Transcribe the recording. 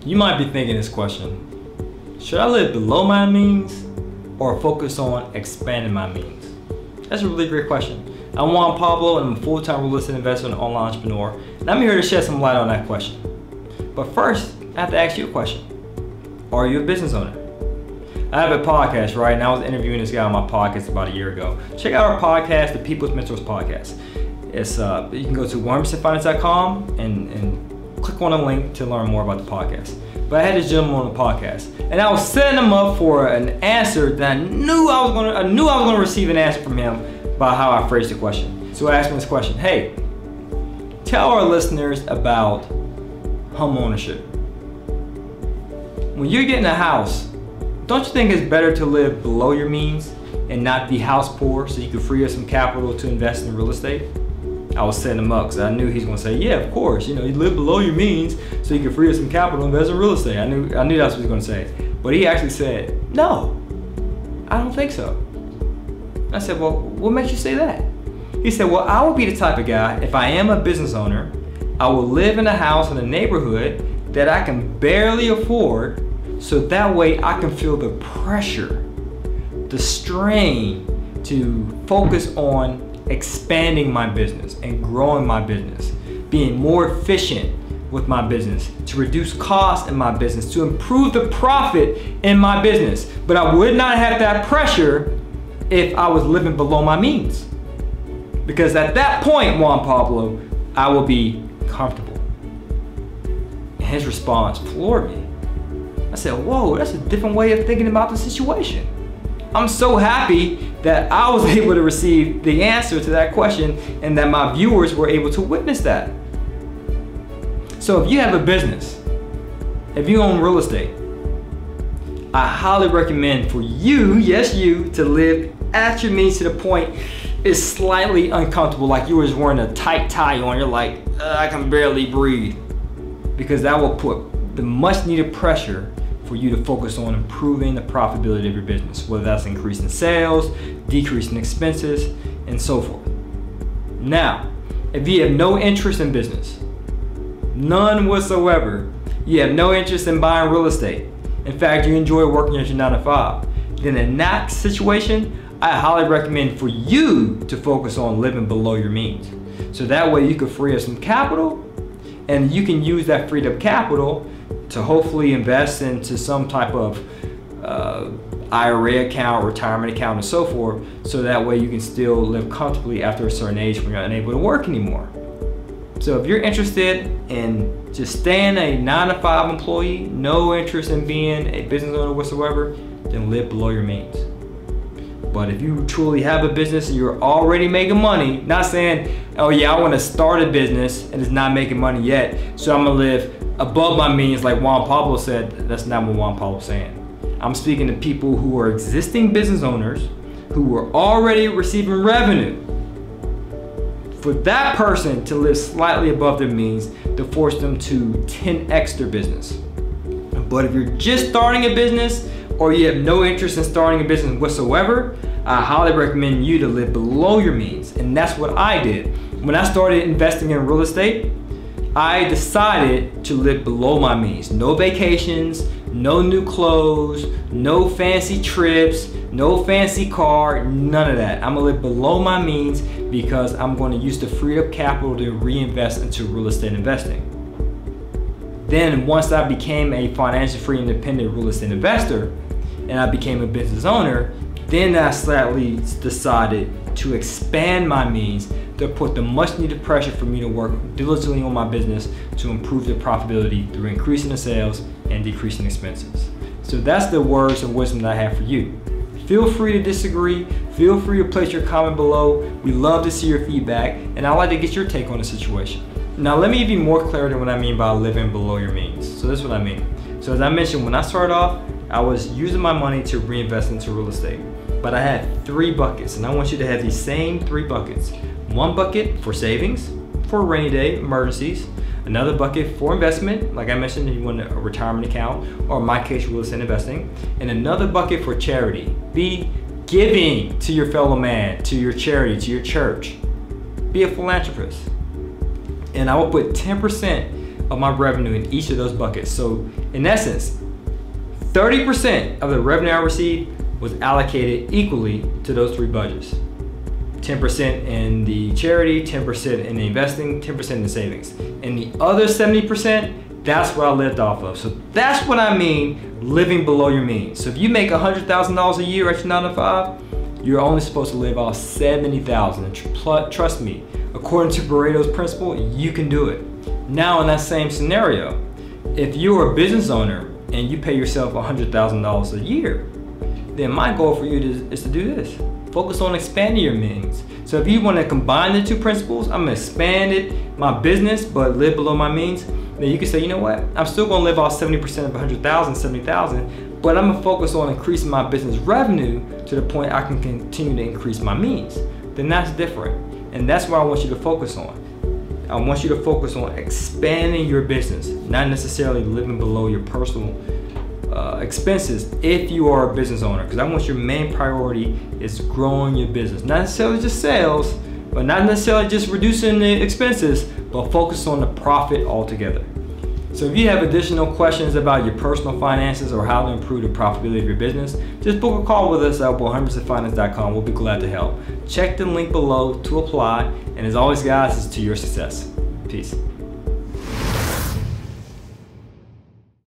You might be thinking this question: should I live below my means or focus on expanding my means? That's a really great question. I'm Juan Pablo, and I'm a full-time real estate investor and online entrepreneur, and I'm here to shed some light on that question. But first, I have to ask you a question. Are you a business owner? I have a podcast, right? And I was interviewing this guy on my podcast about a year ago. Check out our podcast, the People's Mentors Podcast. It's you can go to 100percentfinance.com and click on a link to learn more about the podcast. But I had this gentleman on the podcast, and I was setting him up for an answer that I knew I was gonna receive an answer from him about how I phrased the question. So I asked him this question: hey, tell our listeners about home ownership. When you're getting a house, don't you think it's better to live below your means and not be house poor so you can free up some capital to invest in real estate? I was setting him up because I knew he's going to say, yeah, of course, you live below your means so you can free up some capital to invest in real estate. I knew that's what he was going to say. But he actually said, no, I don't think so. I said, well, what makes you say that? He said, well, I will be the type of guy, if I am a business owner, I will live in a house in a neighborhood that I can barely afford, so that way I can feel the pressure, the strain to focus on expanding my business and growing my business, being more efficient with my business, to reduce costs in my business, to improve the profit in my business. But I would not have that pressure if I was living below my means. Because at that point, Juan Pablo, I will be comfortable. And his response floored me. I said, whoa, that's a different way of thinking about the situation. I'm so happy that I was able to receive the answer to that question and that my viewers were able to witness that. So if you have a business, if you own real estate, I highly recommend for you, yes you, to live at your means to the point it's slightly uncomfortable, like you were just wearing a tight tie on, you're like, I can barely breathe. Because that will put the much needed pressure for you to focus on improving the profitability of your business, whether that's increasing sales, decreasing expenses, and so forth. Now, if you have no interest in business, none whatsoever, you have no interest in buying real estate, in fact, you enjoy working at your 9 to 5, then in that situation, I highly recommend for you to focus on living below your means. So that way you can free up some capital, and you can use that freed up capital to hopefully invest into some type of IRA account, retirement account, and so forth, so that way you can still live comfortably after a certain age when you're unable to work anymore. So if you're interested in just staying a 9 to 5 employee, no interest in being a business owner whatsoever, then live below your means. But if you truly have a business and you're already making money, not saying, oh yeah, I want to start a business and it's not making money yet, so I'm gonna live above my means like Juan Pablo said. That's not what Juan Pablo's saying. I'm speaking to people who are existing business owners who are already receiving revenue. For that person to live slightly above their means to force them to 10x their business. But if you're just starting a business or you have no interest in starting a business whatsoever, I highly recommend you to live below your means. And that's what I did. When I started investing in real estate, I decided to live below my means. No vacations, no new clothes, no fancy trips, no fancy car, none of that. I'm gonna live below my means because I'm going to use the freed up capital to reinvest into real estate investing. Then once I became a financially free independent real estate investor and I became a business owner, then I slightly decided to expand my means to put the much needed pressure for me to work diligently on my business to improve the profitability through increasing the sales and decreasing expenses. So that's the words of wisdom that I have for you. Feel free to disagree. Feel free to place your comment below. We love to see your feedback, and I'd like to get your take on the situation. Now let me give you more clarity on what I mean by living below your means. So this is what I mean. So as I mentioned, when I started off, I was using my money to reinvest into real estate. But I had 3 buckets, and I want you to have these same 3 buckets. 1 bucket for savings, for a rainy day, emergencies. Another bucket for investment, like I mentioned, you want a retirement account, or in my case, real estate investing. And another bucket for charity. Be giving to your fellow man, to your charity, to your church. Be a philanthropist. And I will put 10% of my revenue in each of those buckets. So in essence, 30% of the revenue I received was allocated equally to those 3 budgets. 10% in the charity, 10% in the investing, 10% in the savings. And the other 70%, that's what I lived off of. So that's what I mean living below your means. So if you make $100,000 a year at your 9 to 5, you're only supposed to live off $70,000. And trust me, according to Pareto's principle, you can do it. Now in that same scenario, if you're a business owner and you pay yourself $100,000 a year, then my goal for you is to do this. Focus on expanding your means. So if you want to combine the 2 principles, I'm going to expand my business but live below my means, then you can say, you know what, I'm still going to live off 70% of 100,000, 70,000, but I'm going to focus on increasing my business revenue to the point I can continue to increase my means. Then that's different. And that's what I want you to focus on. I want you to focus on expanding your business, not necessarily living below your personal expenses if you are a business owner, because I want your main priority is growing your business. Not necessarily just sales, but not necessarily just reducing the expenses, but focus on the profit altogether. So if you have additional questions about your personal finances or how to improve the profitability of your business, just book a call with us at 100percentfinance.com. We'll be glad to help. Check the link below to apply, and as always guys, it's to your success. Peace.